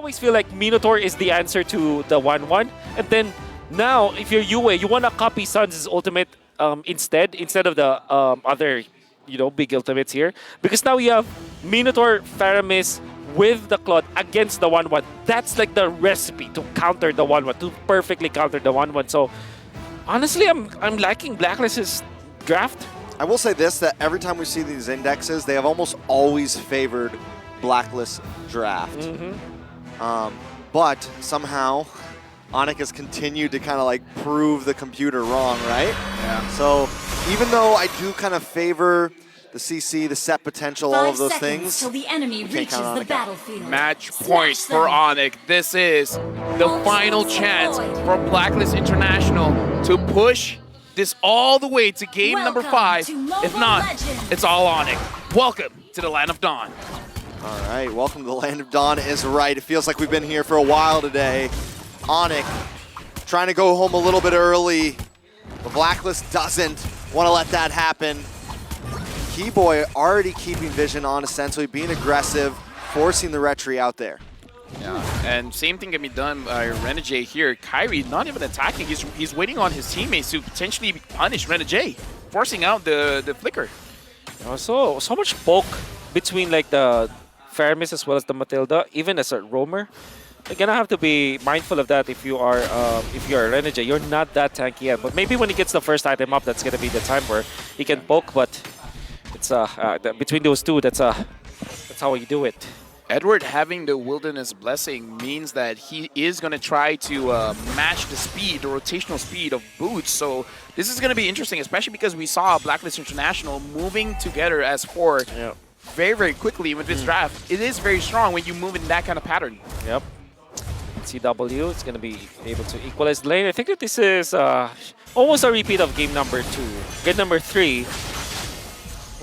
always feel like Minotaur is the answer to the 1-1. And then now, if you're Yue, you want to copy Sun's ultimate instead of the other, big ultimates here. Because now you have Minotaur, Faramis with the Claude against the 1-1. That's like the recipe to counter the 1-1, to perfectly counter the 1-1. So honestly, I'm liking Blacklist's draft. I will say this, that every time we see these indexes, they have almost always favored Blacklist draft. But somehow, ONIC has continued to kind of like prove the computer wrong, right? Yeah. So even though I do kind of favor the CC, the set potential, all of those things, till the enemy reaches the battlefield. Match point for ONIC. This is the final chance for Blacklist International to push this all the way to game number 5. If not, it's all ONIC. Welcome to the Land of Dawn. All right, welcome to the Land of Dawn is right. It feels like we've been here for a while today. ONIC trying to go home a little bit early. The Blacklist doesn't want to let that happen. Keyboy already keeping vision on essentially, being aggressive, forcing the retry out there. Yeah, and same thing can be done by Renegade here. Kyrie not even attacking. He's waiting on his teammates to potentially punish Renegade, forcing out the flicker. So much poke between like the Faramis as well as the Matilda, even as a roamer. You're gonna have to be mindful of that if you are a Renegade. You're not that tanky yet, but maybe when he gets the first item up, that's gonna be the time where he can poke. But it's between those two, that's how you do it. Edward having the Wilderness Blessing means that he is going to try to match the speed, the rotational speed of Boots. So this is going to be interesting, especially because we saw Blacklist International moving together as 4 very, very quickly with this draft. It is very strong when you move in that kind of pattern. Yep. CW is going to be able to equalize the lane. I think that this is almost a repeat of game number 2. Game number 3.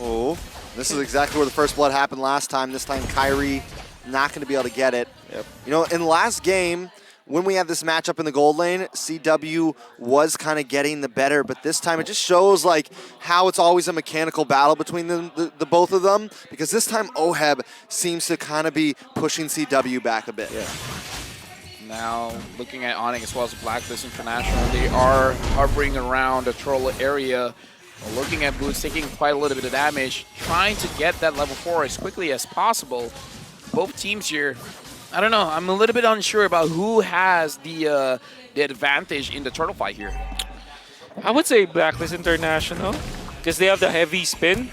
Oh, this is exactly where the first blood happened last time. This time Kyrie not going to be able to get it. Yep. You know, in the last game, when we had this matchup in the gold lane, CW was kind of getting the better, but this time it just shows like how it's always a mechanical battle between the both of them, because this time OHEB seems to kind of be pushing CW back a bit. Yeah. Now, looking at ONIC as well as Blacklist International, they are hovering around the troll area. Looking at Boots taking quite a little bit of damage, trying to get that level 4 as quickly as possible. Both teams here, I don't know, I'm a little bit unsure about who has the advantage in the turtle fight here. I would say Blacklist International, because they have the heavy spin,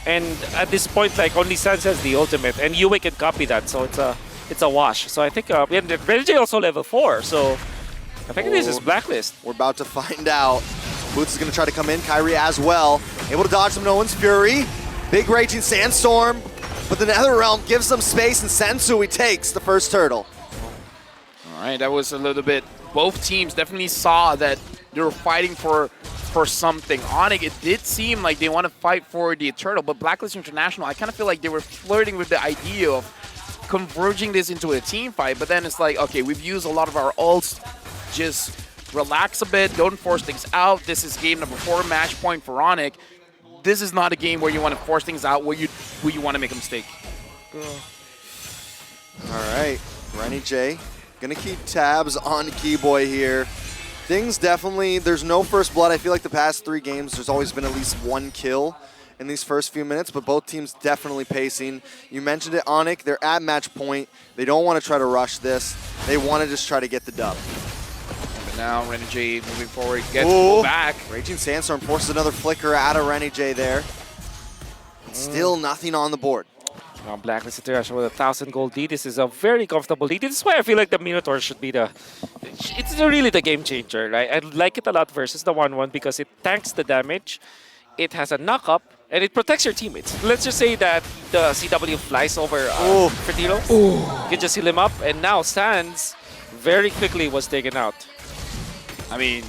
and at this point, like only Sans has the ultimate, and Yue can copy that, so it's a wash. So I think Renegade also level 4, so I think this is Blacklist. We're about to find out. Boots is going to try to come in. Kyrie as well. Able to dodge some No One's Fury. Big Raging Sandstorm. But the Netherrealm gives them space, and Sensui takes the first turtle. All right, that was a little bit... Both teams definitely saw that they were fighting for something. ONIC, it did seem like they want to fight for the turtle, but Blacklist International, I kind of feel like they were flirting with the idea of converging this into a team fight, but then it's like, okay, we've used a lot of our ults, just relax a bit, don't force things out. This is game number 4, match point for ONIC. This is not a game where you want to force things out, where you want to make a mistake. All right, Rennie J gonna keep tabs on Keyboy here. Things definitely, there's no first blood. I feel like the past 3 games, there's always been at least 1 kill in these first few minutes, but both teams definitely pacing. You mentioned it, ONIC, they're at match point. They don't want to try to rush this. They want to just try to get the dub. Now Renegade moving forward, gets to go back. Raging Sandstorm forces another flicker out of Renegade there. Still nothing on the board. Blacklist International with 1,000 gold lead. This is a very comfortable lead. This is why I feel like the Minotaur should be it's really the game changer, right? I like it a lot versus the 1-1 because it tanks the damage, it has a knock-up, and it protects your teammates. Let's just say that the CW flies over Fertilo. You can just heal him up, and now Sans very quickly was taken out. I mean,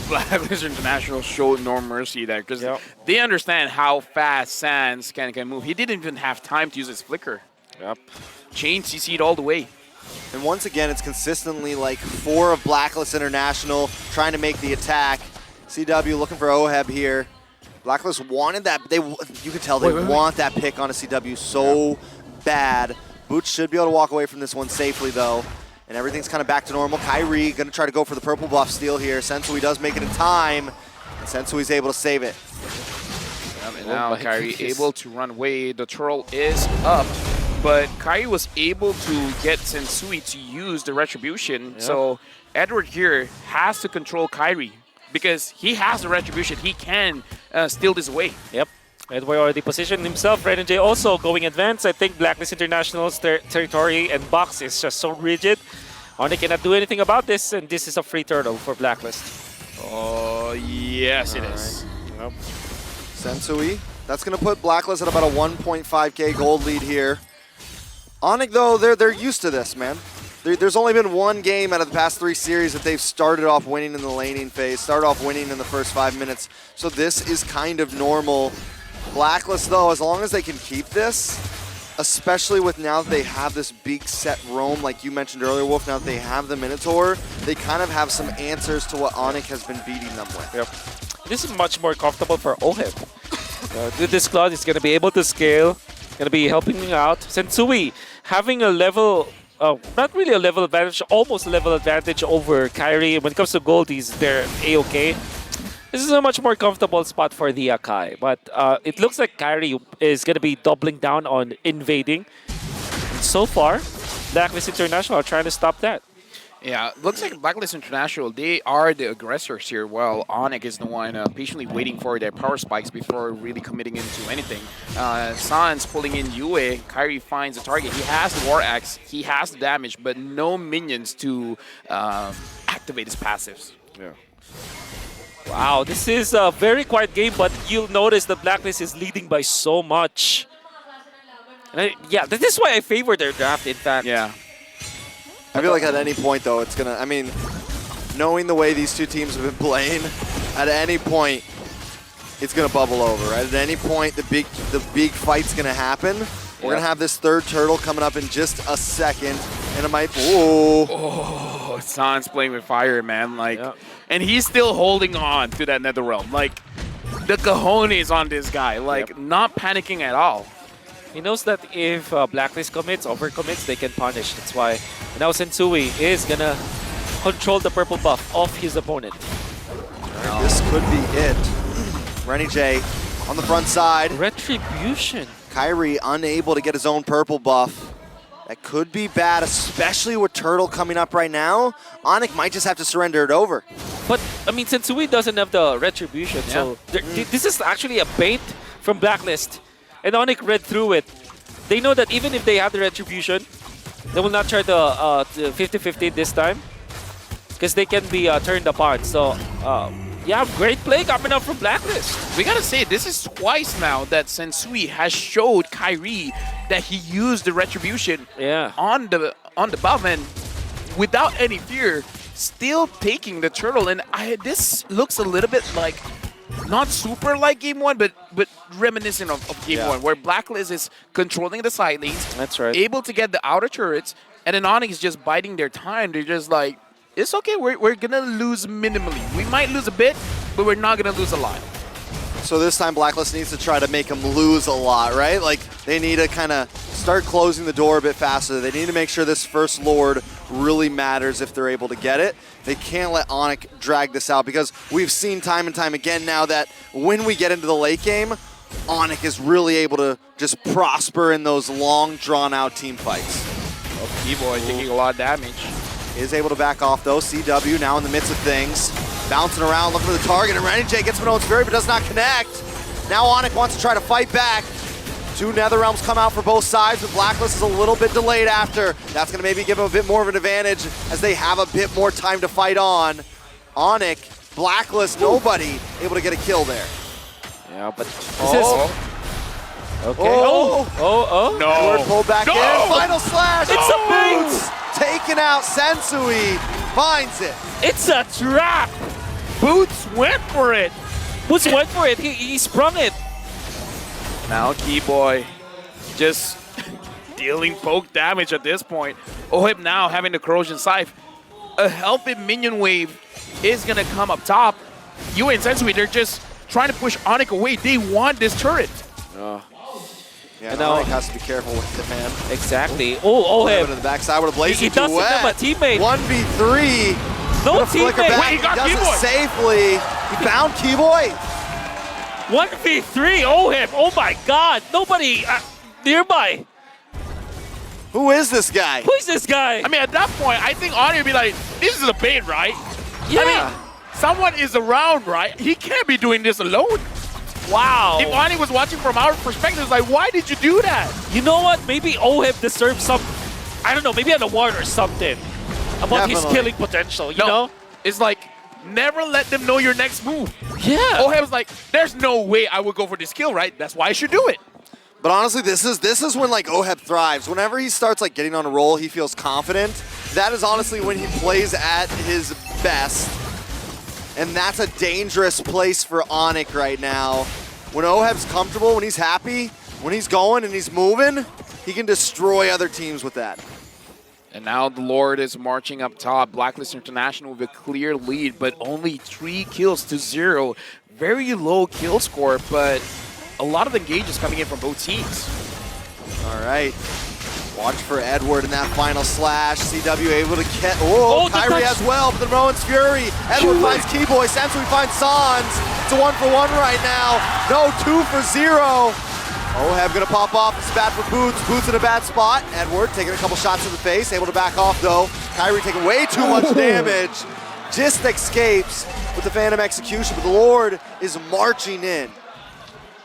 Blacklist International showed no mercy there because they understand how fast Sans can move. He didn't even have time to use his flicker. Yep. Chain CC'd all the way. And once again, it's consistently like 4 of Blacklist International trying to make the attack. CW looking for OHEB here. Blacklist wanted that. You can tell they want that pick on a CW so bad. Boots should be able to walk away from this one safely, though. And everything's kind of back to normal. Kyrie going to try to go for the purple buff steal here. Sensui does make it in time, and Sensui's able to save it. And now Kyrie able to run away. The turtle is up, but Kyrie was able to get Sensui to use the retribution. Yep. So Edward here has to control Kyrie because he has the retribution. He can steal this away. Yep. Edward already positioned himself. Red and J also going advance. I think Blacklist International's territory and box is just so rigid. ONIC cannot do anything about this, and this is a free turtle for Blacklist. Oh, yes, it is. Yep. Sensui, that's going to put Blacklist at about a 1.5k gold lead here. ONIC, though, they're used to this, man. There's only been one game out of the past 3 series that they've started off winning in the laning phase, started off winning in the first 5 minutes. So this is kind of normal. Blacklist, though, as long as they can keep this, especially with now that they have this big set roam, like you mentioned earlier, Wolf, now that they have the Minotaur, they kind of have some answers to what ONIC has been beating them with. Yep. This is much more comfortable for OHIP. With this clause, he's going to be able to scale, going to be helping me out. Sensui having a level, not really a level advantage, almost a level advantage over Kyrie. When it comes to gold, they're A-okay. This is a much more comfortable spot for the Akai, but it looks like Kyrie is going to be doubling down on invading. And so far, Blacklist International are trying to stop that. Yeah, looks like Blacklist International, they are the aggressors here, while ONIC is the one patiently waiting for their power spikes before really committing into anything. Sans pulling in Yue, Kyrie finds the target. He has the War Axe, he has the damage, but no minions to activate his passives. Yeah. Wow, this is a very quiet game, but you'll notice that Blacklist is leading by so much. And yeah, this is why I favor their draft, in fact. Yeah. I feel like at any point, though, it's going to, I mean, knowing the way these two teams have been playing, at any point, it's going to bubble over, right? At any point, the big fight's going to happen. We're going to have this third turtle coming up in just a second, and it might, whoa. Oh, Sans playing with fire, man. Like, and he's still holding on to that Nether Realm. Like, the cojones on this guy. Like, not panicking at all. He knows that if Blacklist commits, overcommits, they can punish. That's why now Sensui is going to control the purple buff off his opponent. Right, this could be it. Renny J on the front side. Retribution. Kyrie unable to get his own purple buff. That could be bad, especially with Turtle coming up right now. ONIC might just have to surrender it over. But, I mean, Sensui doesn't have the retribution, so this is actually a bait from Blacklist. And ONIC read through it. They know that even if they have the retribution, they will not try the 50-50 this time, because they can be turned upon. So, yeah, great play coming up from Blacklist. We gotta say, this is twice now that Sensui has showed Kyrie that he used the retribution on the buff, and without any fear, still taking the turtle. And this looks a little bit like, not super like Game 1, but reminiscent of Game 1, where Blacklist is controlling the side lanes. That's right. Able to get the outer turrets, and then ONIC is just biding their time. They're just like, it's okay, we're gonna lose minimally. We might lose a bit, but we're not gonna lose a lot. So this time Blacklist needs to try to make them lose a lot, right? Like, they need to kind of start closing the door a bit faster. They need to make sure this first Lord really matters if they're able to get it. They can't let ONIC drag this out, because we've seen time and time again now that when we get into the late game, ONIC is really able to just prosper in those long, drawn-out team fights. Oh, B-Boy taking a lot of damage. Is able to back off, though. CW now in the midst of things. Bouncing around, looking for the target, and Renny J gets Minotaur's Fury, but does not connect. Now ONIC wants to try to fight back. 2 Nether Realms come out for both sides, but Blacklist is a little bit delayed after. That's going to maybe give them a bit more of an advantage as they have a bit more time to fight on. ONIC, Blacklist, nobody able to get a kill there. Yeah, but this Oh. is... Okay. No. Edward pulled back No. in. Final slash. It's a bait. Taking out Sensui. Finds it. It's a trap. Boots went for it. Boots went for it. He sprung it. Now Keyboy just dealing poke damage at this point. OHIP now having the corrosion scythe. A healthy minion wave is gonna come up top. Yue and Sensui, they're just trying to push ONIC away. They want this turret. Yeah, And now now- ONIC has to be careful with it, man. Exactly. Oh, Him Oheb. to the backside with a blazing He doesn't have a teammate. 1v3. No Gonna flicker teammate. back. Wait, he got does it Keyboy. safely. He found Keyboy. 1v3. Oheb. Oh my God. Nobody nearby. Who is this guy? Who is this guy? I mean, at that point, I think ONIC would be like, this is a bait, right? yeah. I mean, someone is around, right? He can't be doing this alone. Wow. If ONIC was watching from our perspective, it's like, why did you do that? You know what? Maybe Oheb deserves some, I don't know, maybe an award or something about his Definitely. killing potential, you No, know? it's like, never let them know your next move. Yeah. Oheb's like, there's no way I would go for this kill, right? That's why I should do it. But honestly, this is when like Oheb thrives. Whenever he starts like getting on a roll, he feels confident. That is honestly when he plays at his best. And that's a dangerous place for ONIC right now. When Oheb's comfortable, when he's happy, when he's going and he's moving, he can destroy other teams with that. And now the Lord is marching up top. BLACKLIST International with a clear lead, but only 3 kills to 0. Very low kill score, but a lot of engages coming in from both teams. All right. Watch for Edward in that final slash. CW able to get. Oh, the Kyrie touch. as well, but the Rowan's Fury. Edward finds Keyboy. Sensui finds Sans. It's a 1-for-1 right now. No, 2 for 0. Oheb gonna pop off. It's bad for Boots. Boots in a bad spot. Edward taking a couple shots to the face. Able to back off though. Kyrie taking way too much damage. Just escapes with the Phantom Execution, but the Lord is marching in.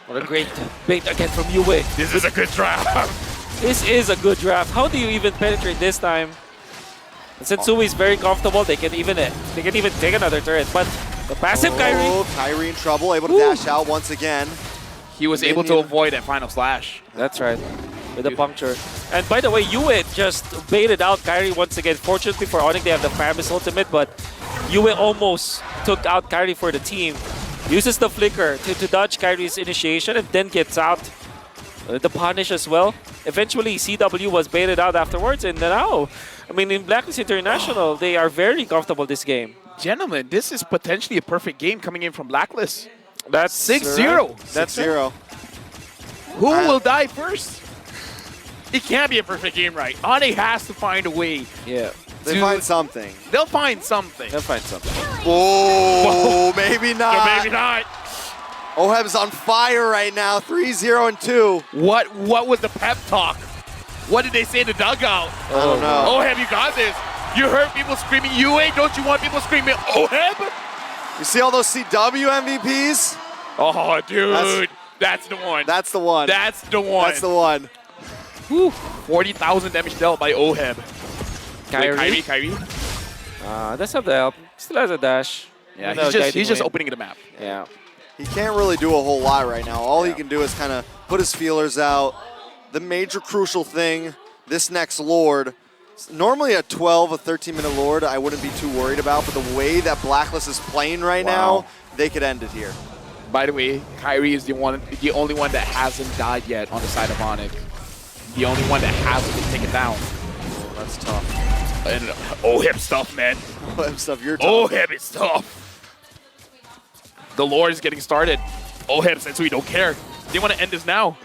What a great bait again from Yue. This is a good draft. This is a good draft. How do you even penetrate this time? And Sensui is very comfortable. They can even take another turret. But the passive Kyrie. Oh, Kyrie in trouble. Able to dash out once again. He was able to avoid that final slash. That's right. With a puncture. And by the way, Yue just baited out Kyrie once again. Fortunately for ONIC, they have the Famous ultimate, but Yue almost took out Kyrie for the team. Uses the flicker to dodge Kyrie's initiation and then gets out. The punish as well. Eventually, CW was baited out afterwards, and now, I mean, in BLACKLIST International, they are very comfortable this game. Gentlemen, this is potentially a perfect game coming in from BLACKLIST. That's 6-0. That's 6-0. Who will die first? It can't be a perfect game, right? ONIC has to find a way. Yeah, They find something. They'll find something. they'll find something. Oh, maybe So not. maybe not. Oheb's on fire right now. 3-0 and 2. What was the pep talk? What did they say in the dugout? I don't know. Oheb, you got this. You heard people screaming UA. Don't you want people screaming Oheb? You see all those CW MVPs? Oh, dude. That's the one. That's the one. That's the one. That's the one. Whew. 40,000 damage dealt by Oheb. Kyrie? Kyrie. That's have the help. Still has a dash. Yeah, Without he's guiding just wave. opening the map. Yeah. He can't really do a whole lot right now. All he can do is kind of put his feelers out. The major crucial thing, this next Lord, normally a 12, a 13-minute Lord, I wouldn't be too worried about, but the way that BLACKLIST is playing right now, they could end it here. By the way, Kyrie is the only one that hasn't died yet on the side of ONIC. The only one that hasn't been taken down. That's tough. And Oheb stuff, man. Stuff you're tough. Oheb is tough. The Lord is getting started. Oheb says we don't care. They want to end this now.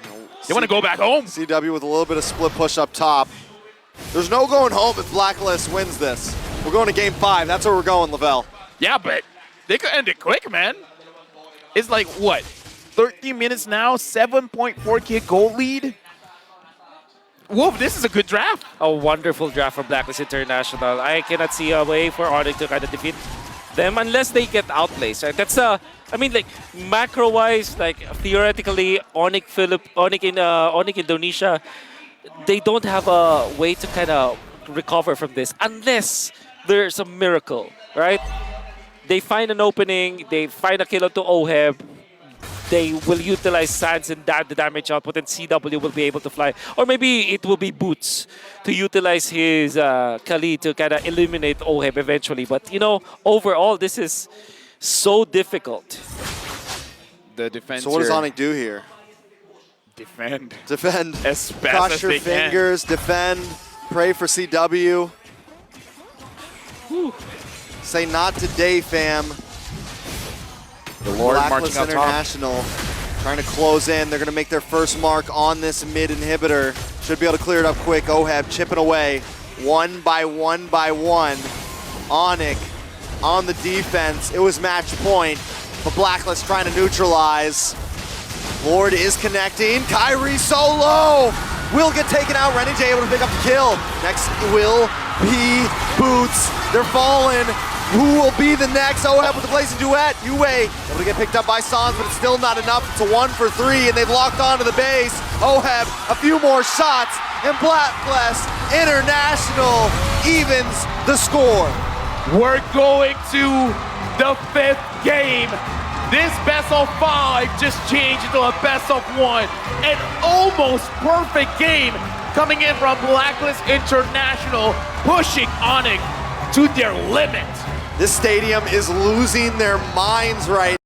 They want to go back home. CW with a little bit of split push up top. There's no going home if BLACKLIST wins this. We're going to game 5. That's where we're going, Lavelle. Yeah, but they could end it quick, man. It's like, what, 13 minutes now, 7.4K goal lead? Whoa, this is a good draft. A wonderful draft for BLACKLIST International. I cannot see a way for ONIC to kind of defeat them unless they get outplaced. Right? That's I mean, like macro-wise, like theoretically, ONIC Indonesia, they don't have a way to kind of recover from this unless there's a miracle, right? They find an opening, they find a kill to Oheb, they will utilize Sans and the damage output, and CW will be able to fly. Or maybe it will be Boots to utilize his Kali to kind of eliminate Oheb eventually. But, you know, overall, this is so difficult. The defense So what does here- ONIC do here? Defend. Defend. As fast Cross as your they can. fingers, defend, pray for CW. Say not today, fam. The Lord BLACKLIST marching up top. International Trying to close in. They're going to make their first mark on this mid inhibitor. Should be able to clear it up quick. OHAB chipping away. One by one by one. ONIC on the defense. It was match point, but BLACKLIST trying to neutralize. Lord is connecting. Kyrie solo will get taken out. Renij able to pick up the kill. Next will be Boots. They're falling. Who will be the next? OHAB with the blazing duet. Yue able to get picked up by Sans, but it's still not enough. It's a 1 for 3, and they've locked onto the base. OHAB a few more shots, and BLACKLIST International evens the score. We're going to the 5th game. This best of 5 just changed into a best of 1. An almost perfect game coming in from BLACKLIST International, pushing ONIC to their limit. This stadium is losing their minds right